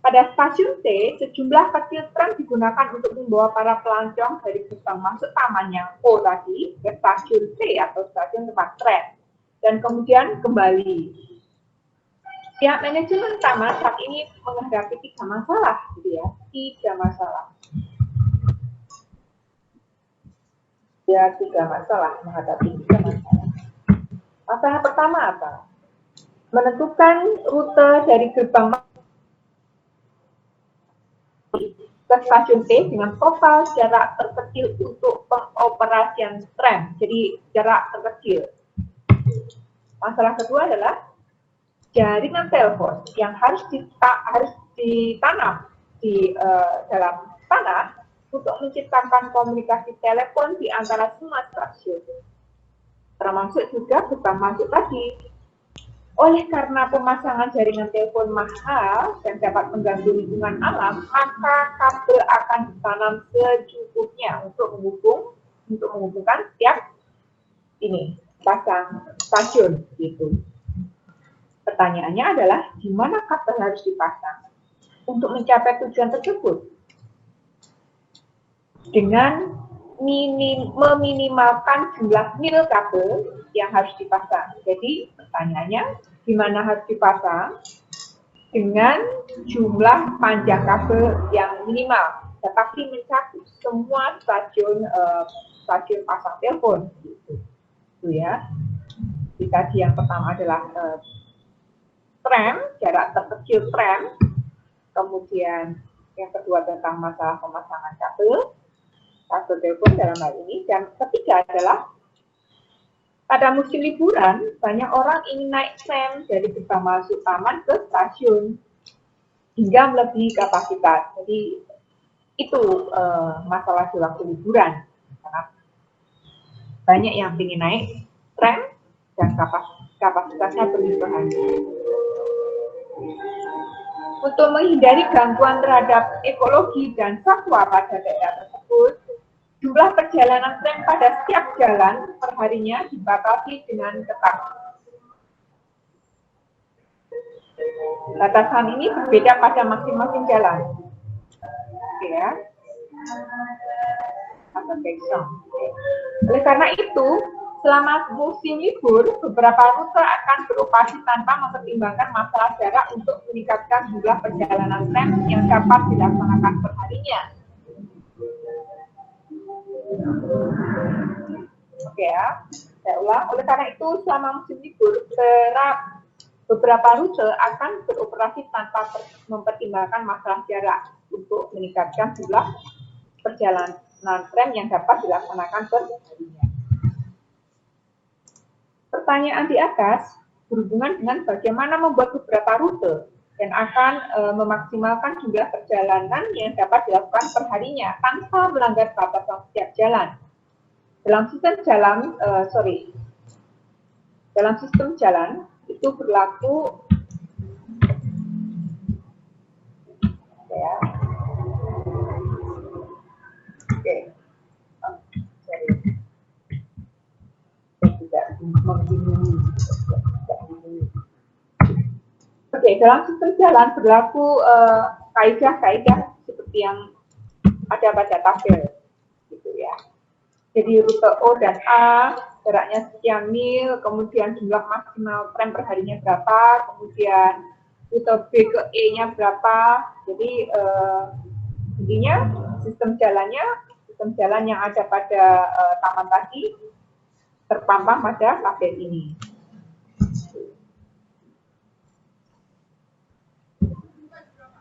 Pada stasiun T, sejumlah kecil tram digunakan untuk membawa para pelancong dari gerbang masuk taman yang O tadi ke stasiun T atau stasiun tempat tram, dan kemudian kembali. Pihak manajemen taman saat ini menghadapi 3 masalah, gitu ya, 3 masalah. Ya, 3 masalah, menghadapi 3 masalah. Masalah pertama apa? Menentukan rute dari gerbang ke stasiun T dengan total jarak terkecil untuk pengoperasian tram, jadi jarak terkecil. Masalah kedua adalah jaringan telepon yang harus ditanam di dalam tanah untuk menciptakan komunikasi telepon di antara semua stasiun. Termasuk juga gerbang masuk tadi. Oleh karena pemasangan jaringan telepon mahal dan dapat mengganggu lingkungan alam, maka kabel akan ditanam secukupnya untuk menghubungkan setiap pasang stasiun gitu. Pertanyaannya adalah di mana kabel harus dipasang untuk mencapai tujuan tersebut dengan meminimalkan jumlah mil kabel yang harus dipasang. Jadi pertanyaannya, di mana harus dipasang dengan jumlah panjang kabel yang minimal, tetapi mencakup semua stasiun pasang telepon. Itu ya. Jadi tadi yang pertama adalah tram, jarak terkecil tram. Kemudian yang kedua tentang masalah pemasangan kabel telepon dalam hal ini. Dan ketiga adalah pada musim liburan, banyak orang ingin naik tram dari gerbang masuk taman ke stasiun hingga melebihi kapasitas. Jadi itu masalah di waktu liburan. Karena banyak yang ingin naik tram dan kapasitasnya berlebihan. Untuk menghindari gangguan terhadap ekologi dan satwa pada daerah tersebut, jumlah perjalanan tram pada setiap jalan perharinya dibatasi dengan ketat. Batasan ini berbeda pada masing-masing jalan. Oke ya. Oleh karena itu, selama musim libur, beberapa rute akan beroperasi tanpa mempertimbangkan masalah jarak untuk meningkatkan jumlah perjalanan tram yang dapat dilaksanakan perharinya. Oke ya, saya ulang. Oleh karena itu, selama musim libur, beberapa rute akan beroperasi tanpa mempertimbangkan masalah jarak untuk meningkatkan jumlah perjalanan tram yang dapat dilaksanakan perharinya. Pertanyaan di atas berhubungan dengan bagaimana membuat beberapa rute dan akan memaksimalkan jumlah perjalanan yang dapat dilakukan perharinya tanpa melanggar batasan setiap jalan. Dalam sistem jalan itu berlaku ya. Oke. Oke, dalam sistem jalan berlaku kaidah-kaidah seperti yang ada pada tabel, gitu ya. Jadi rute O dan A jaraknya sekian mil, kemudian jumlah maksimal tram perharinya berapa, kemudian rute B ke E-nya berapa. Jadi intinya sistem jalan yang ada pada taman tadi terpampang pada tabel ini.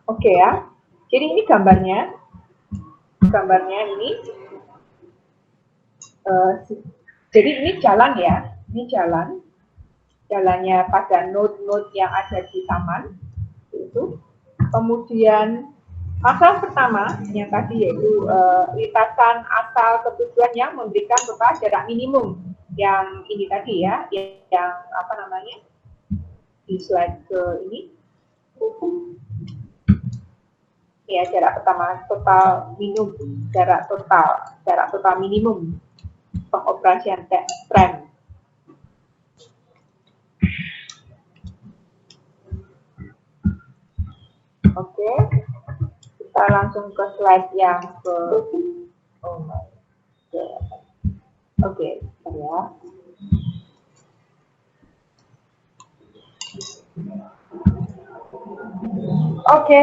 Oke ya. Jadi ini gambarnya. Gambarnya ini. Jadi ini jalan ya. Ini jalan. Jalannya pada node-node yang ada di taman. Itu. Kemudian masalah pertama yang tadi yaitu lintasan asal ke tujuan yang memberikan total jarak minimum. Yang ini tadi ya, yang apa namanya? Di slide ke ini. Ya, jarak pertama total minimum, jarak total minimum pengoperasian tram. Oke, kita langsung ke slide yang ke oh my god. Oke, ya. Oke,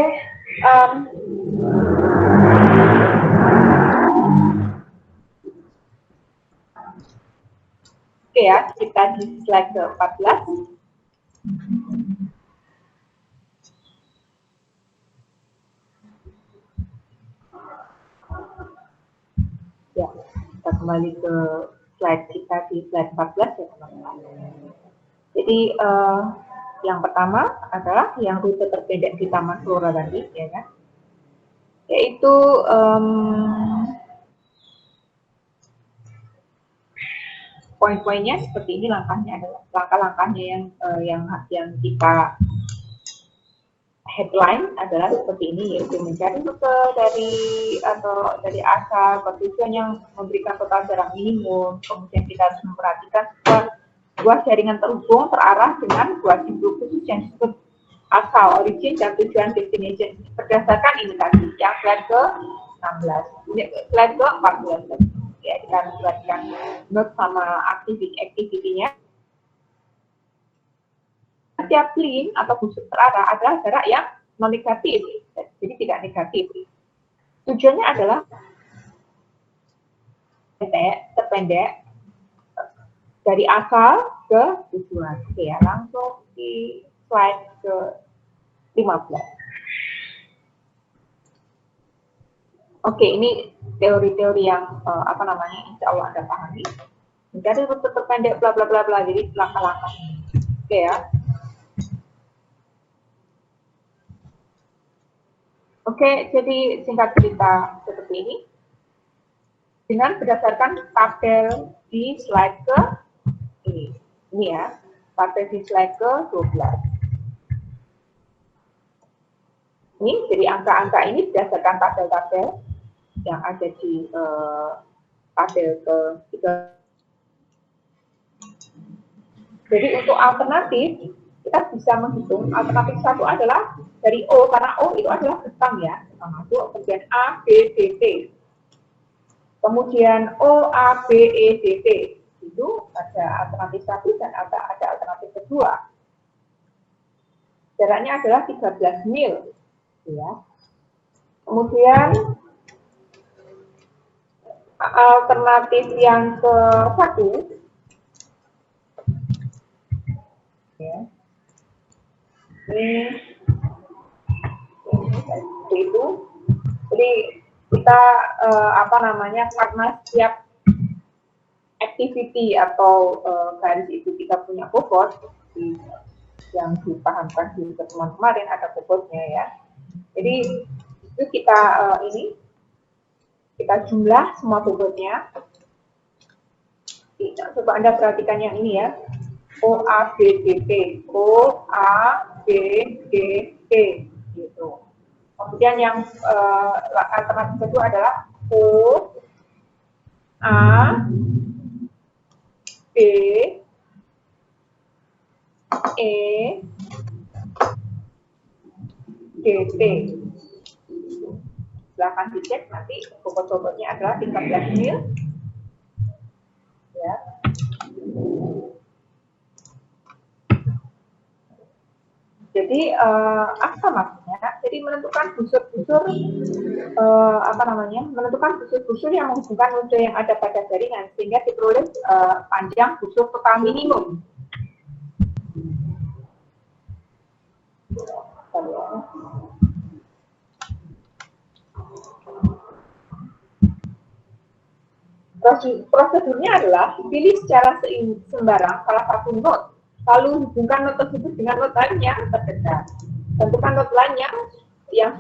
oke ya, kita di slide ke 14. Ya, kita kembali ke slide kita di slide 14 ya teman-teman. Jadi yang pertama adalah yang rute terpendek di Taman Flora tadi, ya kan? Yaitu poin-poinnya seperti ini, langkahnya adalah langkah-langkahnya yang kita headline adalah seperti ini, yaitu mencari rute dari asal ke tujuan yang memberikan total jarak minimum. Kemudian kita harus memperhatikan sebuah jaringan terhubung terarah dengan sebuah simbol khusus yang disebut asal, origin, dan tujuan destination berdasarkan ini tadi yang slide ke 16, slide ke 14. Ya, kita harus perhatikan note sama aktivitinya. Setiap link atau busur terarah adalah jarak yang non negatif, jadi tidak negatif. Tujuannya adalah terpendek dari asal ke tujuan. Oke ya, langsung di slide ke 15. Oke, ini teori-teori yang insya Allah Anda pahami. Mencari rute terpendek bla bla bla bla, jadi langkah-langkah. Oke ya. Oke, jadi singkat cerita seperti ini. Dengan berdasarkan tabel di slide ke ini ya, tabel di slide ke 12. Ini jadi angka-angka ini berdasarkan tabel-tabel yang ada di tabel ke 3. Jadi untuk alternatif kita bisa menghitung alternatif 1 adalah dari O, karena O itu adalah getang ya, masuk, kemudian A, B, C, T. Kemudian O, A, B, E, D, T. Itu ada alternatif 1 dan ada alternatif kedua. Jaraknya adalah 13 mil. Ya. Kemudian alternatif yang ke-1 ya. Ini itu. Jadi kita karena setiap activity atau garis itu kita punya bobot yang dipahamkan di pertemuan kemarin ada bobotnya ya. Jadi itu kita kita jumlah semua bobotnya. Coba Anda perhatikan yang ini ya. O, A, B, D, T. O, A, B, D, T. Gitu. Kemudian yang alternatif kedua adalah O, A, B, E, D, T. Silahkan dicek nanti bobot-bobotnya adalah 13 mil. Ya. Jadi apa maksudnya? Jadi menentukan busur-busur menentukan busur-busur yang menghubungkan rute yang ada pada jaringan sehingga diperoleh panjang busur total minimum. Prosedurnya adalah pilih secara sembarang salah satu node, lalu hubungkan node tersebut dengan node lain yang terdekat. Tentukan node lain yang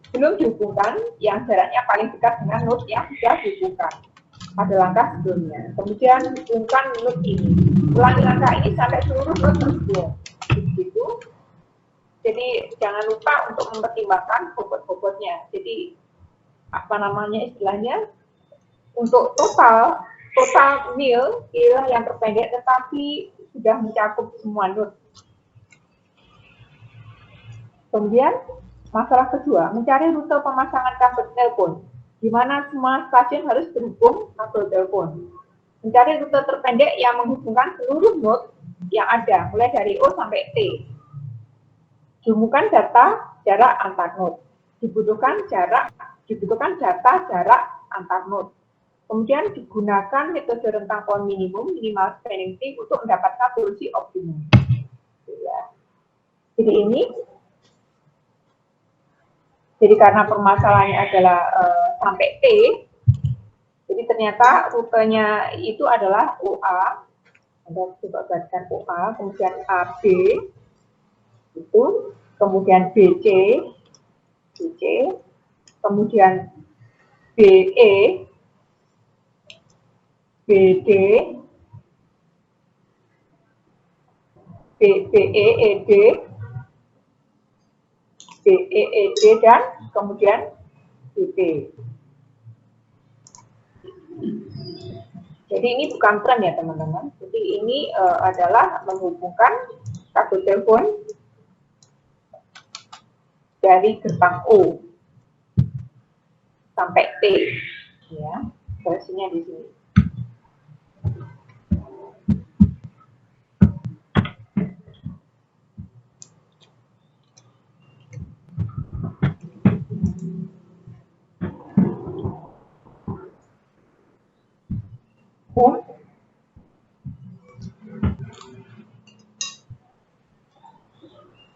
belum dihubungkan, yang jaraknya paling dekat dengan node yang sudah dihubungkan pada langkah sebelumnya. Kemudian hubungkan node ini. Ulangi langkah ini sampai seluruh node terhubung. Begitu. Jadi jangan lupa untuk mempertimbangkan bobot-bobotnya. Jadi istilahnya untuk total mil yang terpendek tetapi sudah mencakup semua node. Kemudian masalah kedua, mencari rute pemasangan kabel telepon, di mana semua stasiun harus terhubung kabel telepon. Mencari rute terpendek yang menghubungkan seluruh node yang ada, mulai dari O sampai T. Jumlahkan data jarak antar node. Dibutuhkan data jarak antar node. Kemudian digunakan metode rentang pohon minimum, minimal spanning tree untuk mendapatkan solusi optimum. Ya. Jadi karena permasalahannya adalah sampai T, jadi ternyata rutenya itu adalah OA. Anda coba buatkan OA, kemudian AB, itu, kemudian BC, kemudian BE, BD, BEED, BEED, dan kemudian BP. Jadi ini bukan tren ya teman-teman. Jadi ini adalah menghubungkan kabel telepon dari gerbang O sampai T. Ya, versinya di sini.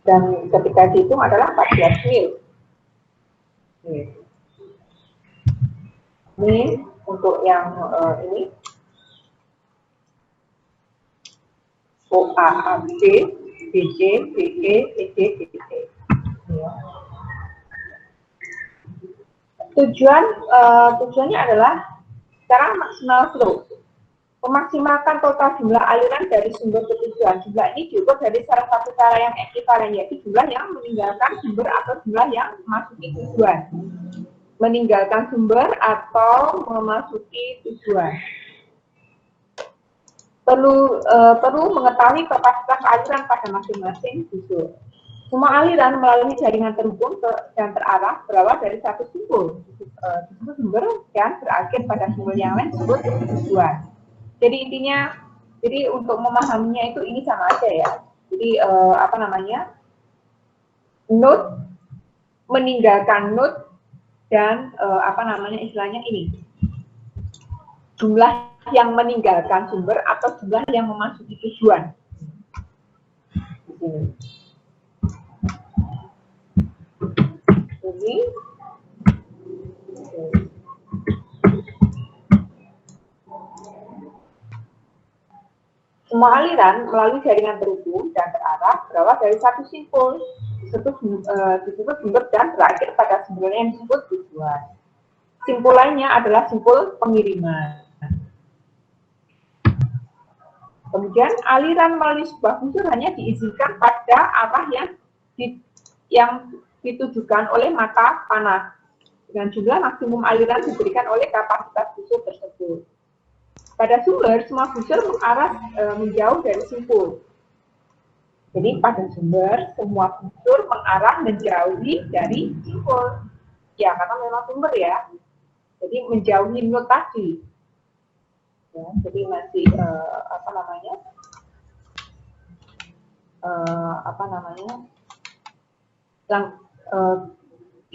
Dan ketika dihitung adalah 14 mil. Ini untuk yang ini OA, AB, BJ, BE, BD, BD. Ya. Tujuannya adalah cara maksimal flow. Memaksimalkan total jumlah aliran dari sumber ke tujuan. Jumlah ini diukur dari salah satu cara yang ekivalen, yaitu jumlah yang meninggalkan sumber atau jumlah yang memasuki tujuan. Meninggalkan sumber atau memasuki tujuan. Perlu mengetahui kapasitas aliran pada masing-masing busur. Semua aliran melalui jaringan terhubung dan terarah berawal dari satu sumber dan berakhir pada sumber yang lain disebut tujuan. Jadi intinya, jadi untuk memahaminya itu ini sama aja ya. Jadi node meninggalkan node dan istilahnya ini jumlah yang meninggalkan sumber atau jumlah yang memasuki tujuan. Jadi semua aliran melalui jaringan terhubung dan terarah berawal dari satu simpul disebut sumber dan berakhir pada sumber yang disebut tujuan. Simpul lainnya adalah simpul pengiriman. Kemudian aliran melalui sebuah busur hanya diizinkan pada arah yang ditujukan oleh mata panah dengan jumlah maksimum aliran diberikan oleh kapasitas busur tersebut. Pada sumber, semua busur mengarah menjauh dari simpul. Jadi pada sumber, semua busur mengarah menjauhi dari simpul. Ya, karena memang sumber ya. Jadi menjauhi node tadi. Ya, jadi masih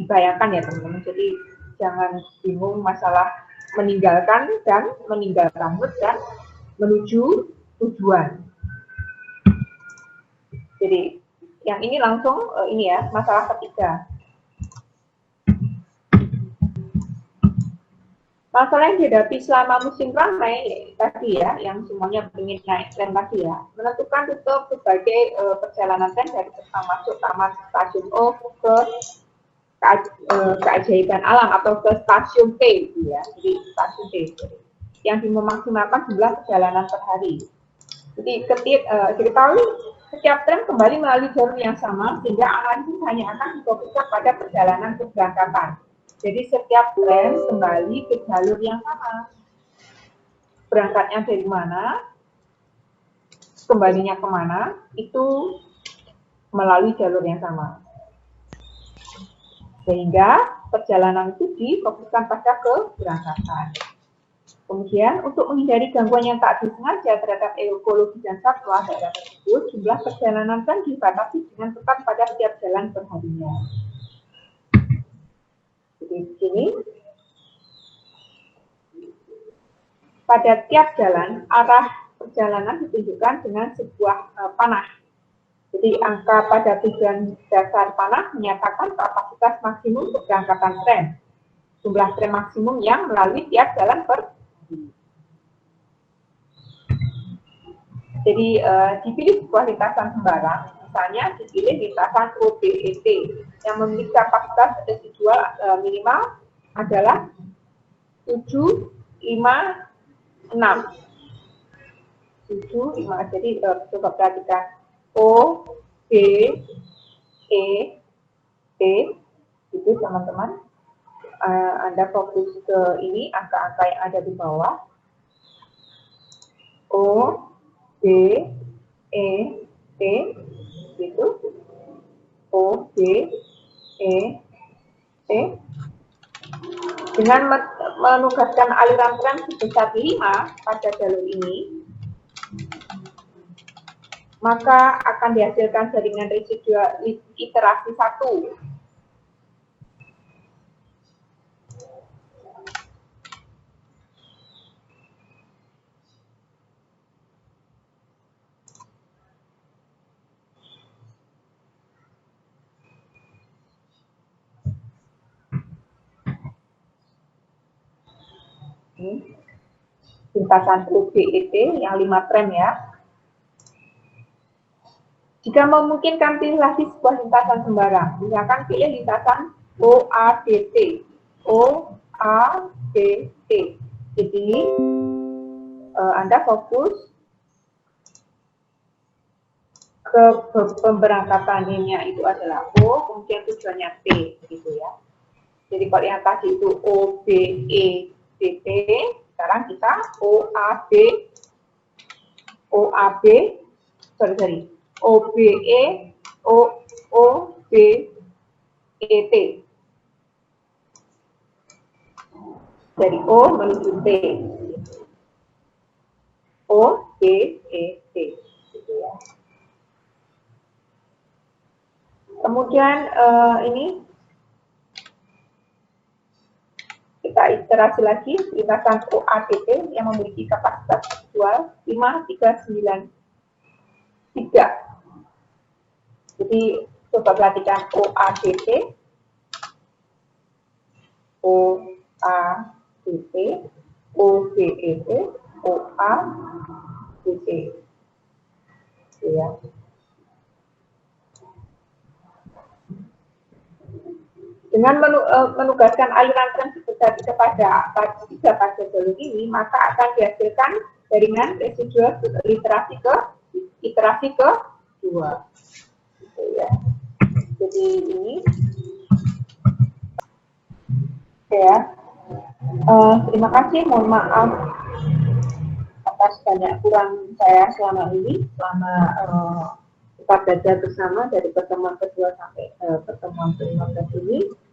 dibayangkan ya teman-teman. Jadi jangan bingung masalah meninggalkan node dan menuju tujuan. Jadi yang ini langsung ini ya, masalah ketiga. Masalah yang dihadapi selama musim ramai tadi ya, yang semuanya ingin naik tren tadi ya, menentukan rute berbagai perjalanan tren dari gerbang masuk taman stasiun O ke keajaiban alam atau ke stasiun T, ya, jadi stasiun T, yang memaksimalkan jumlah perjalanan per hari. Jadi diketahui setiap tren kembali melalui jalur yang sama, sehingga analisis hanya akan difokuskan pada perjalanan keberangkatan. Jadi setiap tren kembali ke jalur yang sama. Berangkatnya dari mana, kembalinya kemana, itu melalui jalur yang sama. Sehingga perjalanan itu difokuskan pada keberangkatan. Kemudian untuk menghindari gangguan yang tak disengaja terhadap ekologi dan satwa daerah tersebut, jumlah perjalanan kan dibatasi dengan tetap pada setiap jalan perharinya. Jadi di sini pada tiap jalan arah perjalanan ditunjukkan dengan sebuah panah. Jadi angka pada tujuan dasar panah menyatakan kapasitas maksimum keberangkatan tram, jumlah tram maksimum yang melalui tiap jalan per. Jadi dipilih sebuah lintasan sembarang, misalnya dipilih lintasan OBET yang memiliki kapasitas residual minimal adalah 7, 5, 6. 7, 5. Jadi coba perhatikan O, B, E, T, itu teman-teman. Anda fokus ke ini angka-angka yang ada di bawah. O, B, E, T, itu O, B, E, T. Dengan menugaskan aliran tram sebesar 5 pada jalur ini, maka akan dihasilkan jaringan residual iterasi 1. Lintasan OBET yang 5 tram ya. Jika memungkinkan pilih lagi sebuah lintasan sembarang. Misalkan pilih lintasan OADT. OADT. Jadi Anda fokus ke pemberangkatannya itu adalah O, kemudian tujuannya T, gitu ya. Jadi kalau yang tadi itu OBEDT, sekarang kita OAB, OBET. Dari O menuju T. OBET, gitu ya. Kemudian ini kita iterasi lagi lintasan OADT yang memiliki kapasitas residual 5393. Jadi coba perhatikan OADT, OADT, OBET, OADT. Ya. Dengan menugaskan aliran tram sebesar 3 pada jalur ini, maka akan dihasilkan jaringan residual iterasi ke-2. Gitu ya. Jadi ini ya. Terima kasih, mohon maaf atas banyak kurang saya selama ini, selama kita belajar bersama dari pertemuan kedua sampai pertemuan ke-15 ini.